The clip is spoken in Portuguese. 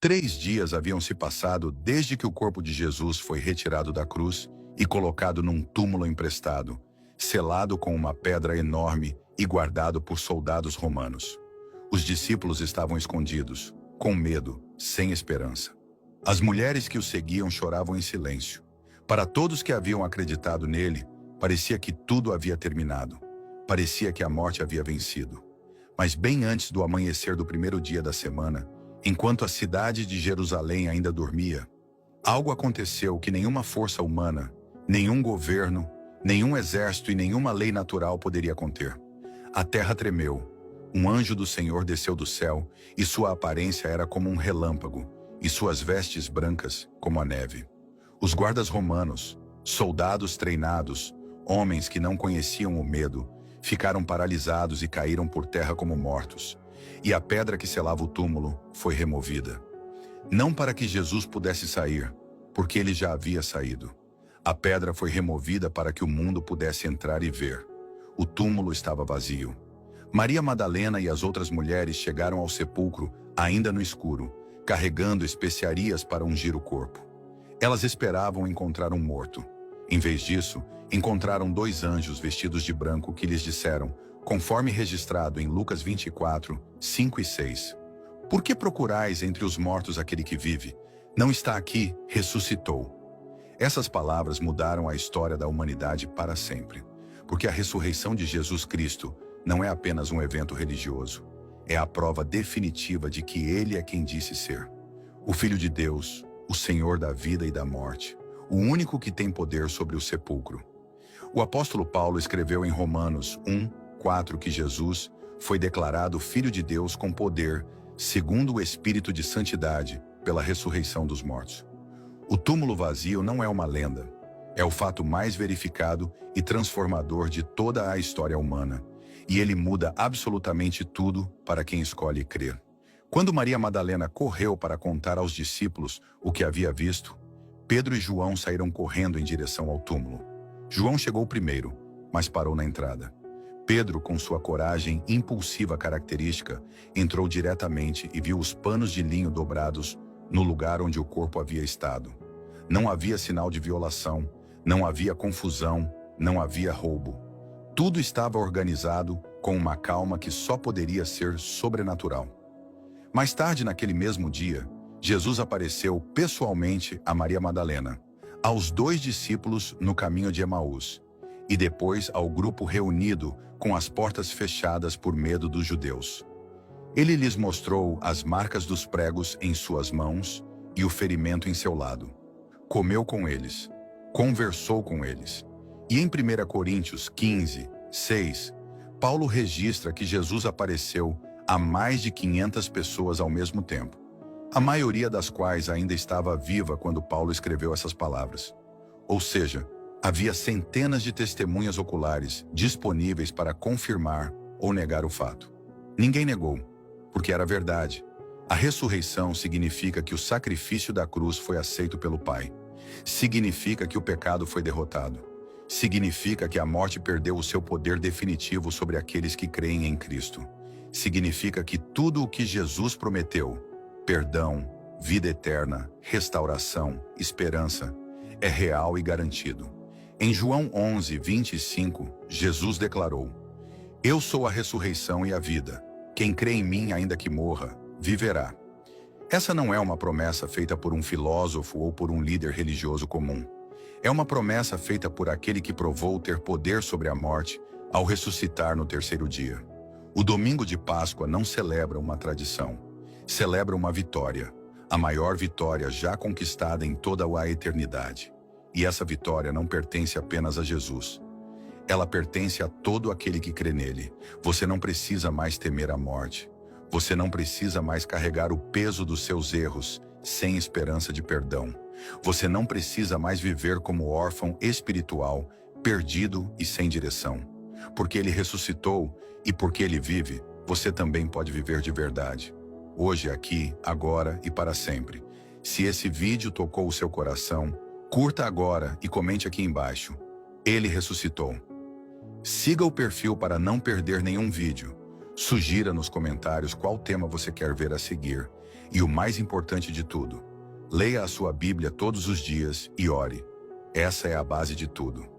3 dias haviam se passado desde que o corpo de Jesus foi retirado da cruz e colocado num túmulo emprestado, selado com uma pedra enorme e guardado por soldados romanos. Os discípulos estavam escondidos, com medo, sem esperança. As mulheres que o seguiam choravam em silêncio. Para todos que haviam acreditado nele, parecia que tudo havia terminado. Parecia que a morte havia vencido. Mas bem antes do amanhecer do primeiro dia da semana, enquanto a cidade de Jerusalém ainda dormia, algo aconteceu que nenhuma força humana, nenhum governo, nenhum exército e nenhuma lei natural poderia conter. A terra tremeu. Um anjo do Senhor desceu do céu, e sua aparência era como um relâmpago, e suas vestes brancas como a neve. Os guardas romanos, soldados treinados, homens que não conheciam o medo, ficaram paralisados e caíram por terra como mortos. E a pedra que selava o túmulo foi removida. Não para que Jesus pudesse sair, porque ele já havia saído. A pedra foi removida para que o mundo pudesse entrar e ver. O túmulo estava vazio. Maria Madalena e as outras mulheres chegaram ao sepulcro, ainda no escuro, carregando especiarias para ungir o corpo. Elas esperavam encontrar um morto. Em vez disso, encontraram 2 anjos vestidos de branco que lhes disseram, conforme registrado em Lucas 24, 5 e 6. Por que procurais entre os mortos aquele que vive? Não está aqui, ressuscitou. Essas palavras mudaram a história da humanidade para sempre, porque a ressurreição de Jesus Cristo não é apenas um evento religioso, é a prova definitiva de que ele é quem disse ser. O Filho de Deus, o Senhor da vida e da morte, o único que tem poder sobre o sepulcro. O apóstolo Paulo escreveu em Romanos 1, 4 que Jesus foi declarado Filho de Deus com poder, segundo o Espírito de Santidade, pela ressurreição dos mortos. O túmulo vazio não é uma lenda, é o fato mais verificado e transformador de toda a história humana, e ele muda absolutamente tudo para quem escolhe crer. Quando Maria Madalena correu para contar aos discípulos o que havia visto, Pedro e João saíram correndo em direção ao túmulo. João chegou primeiro, mas parou na entrada. Pedro, com sua coragem impulsiva característica, entrou diretamente e viu os panos de linho dobrados no lugar onde o corpo havia estado. Não havia sinal de violação, não havia confusão, não havia roubo. Tudo estava organizado com uma calma que só poderia ser sobrenatural. Mais tarde, naquele mesmo dia, Jesus apareceu pessoalmente a Maria Madalena, aos 2 discípulos no caminho de Emaús, e depois ao grupo reunido com as portas fechadas por medo dos judeus. Ele lhes mostrou as marcas dos pregos em suas mãos e o ferimento em seu lado. Comeu com eles, conversou com eles. E em 1 Coríntios 15, 6, Paulo registra que Jesus apareceu a mais de 500 pessoas ao mesmo tempo, a maioria das quais ainda estava viva quando Paulo escreveu essas palavras. Ou seja, havia centenas de testemunhas oculares disponíveis para confirmar ou negar o fato. Ninguém negou, porque era verdade. A ressurreição significa que o sacrifício da cruz foi aceito pelo Pai. Significa que o pecado foi derrotado. Significa que a morte perdeu o seu poder definitivo sobre aqueles que creem em Cristo. Significa que tudo o que Jesus prometeu, perdão, vida eterna, restauração, esperança, é real e garantido. Em João 11, 25, Jesus declarou: Eu sou a ressurreição e a vida. Quem crê em mim, ainda que morra, viverá. Essa não é uma promessa feita por um filósofo ou por um líder religioso comum. É uma promessa feita por aquele que provou ter poder sobre a morte ao ressuscitar no 3º dia. O domingo de Páscoa não celebra uma tradição, celebra uma vitória, a maior vitória já conquistada em toda a eternidade. E essa vitória não pertence apenas a Jesus. Ela pertence a todo aquele que crê nele. Você não precisa mais temer a morte. Você não precisa mais carregar o peso dos seus erros sem esperança de perdão. Você não precisa mais viver como órfão espiritual, perdido e sem direção. Porque ele ressuscitou e porque ele vive, você também pode viver de verdade. Hoje, aqui, agora e para sempre. Se esse vídeo tocou o seu coração, curta agora e comente aqui embaixo. Ele ressuscitou. Siga o perfil para não perder nenhum vídeo. Sugira nos comentários qual tema você quer ver a seguir. E o mais importante de tudo, leia a sua Bíblia todos os dias e ore. Essa é a base de tudo.